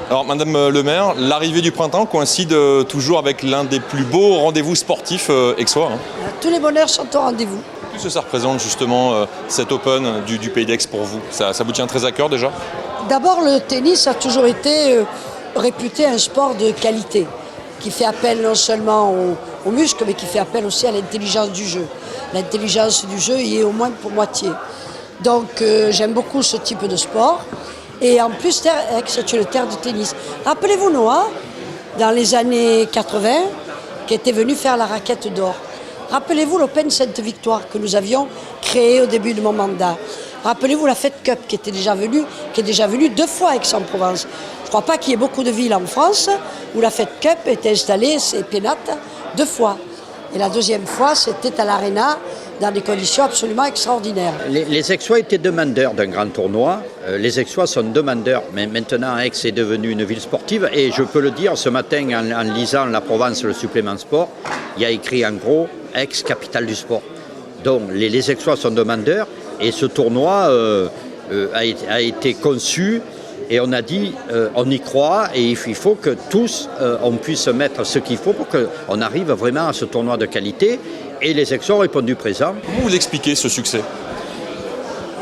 Alors, Madame le maire, l'arrivée du printemps coïncide toujours avec l'un des plus beaux rendez-vous sportifs aixois. Tous les bonheurs sont au rendez-vous. Qu'est-ce que ça représente justement cet Open du Pays d'Aix pour vous? Ça vous tient très à cœur déjà? D'abord, le tennis a toujours été réputé un sport de qualité, qui fait appel non seulement aux muscles, mais qui fait appel aussi à l'intelligence du jeu. L'intelligence du jeu y est au moins pour moitié. Donc j'aime beaucoup ce type de sport. Et en plus, Aix est une terre de tennis. Rappelez-vous Noah, dans les années 80, qui était venu faire la raquette d'or. Rappelez-vous l'Open Sainte-Victoire que nous avions créé au début de mon mandat. Rappelez-vous la Fed Cup qui est déjà venue 2 fois à Aix-en-Provence. Je ne crois pas qu'il y ait beaucoup de villes en France où la Fed Cup était installée, c'est pénate, 2 fois. Et la deuxième fois, c'était à l'Arena, dans des conditions absolument extraordinaires. Les Aixois étaient demandeurs d'un grand tournoi. Les Aixois sont demandeurs, mais maintenant Aix est devenue une ville sportive. Et je peux le dire, ce matin, en lisant La Provence, le supplément sport, il y a écrit en gros Aix, capitale du sport. Donc les Aixois sont demandeurs et ce tournoi a été conçu. Et on a dit, on y croit et il faut que tous, on puisse mettre ce qu'il faut pour qu'on arrive vraiment à ce tournoi de qualité. Et les Aixois ont répondu présent. Comment vous expliquez ce succès?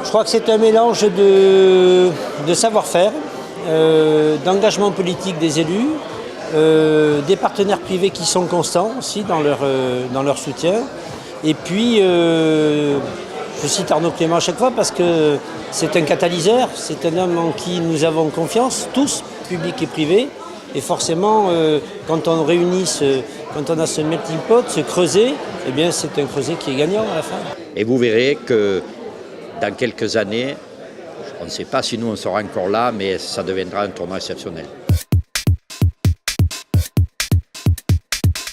Je crois que c'est un mélange de savoir-faire, d'engagement politique des élus, des partenaires privés qui sont constants aussi dans leur soutien. Et puis, je cite Arnaud Clément à chaque fois parce que c'est un catalyseur, c'est un homme en qui nous avons confiance, tous, public et privé. Et forcément, quand on quand on a ce melting pot, ce creuset, eh bien c'est un creuset qui est gagnant à la fin. Et vous verrez que dans quelques années, on ne sait pas si nous on sera encore là, mais ça deviendra un tournoi exceptionnel.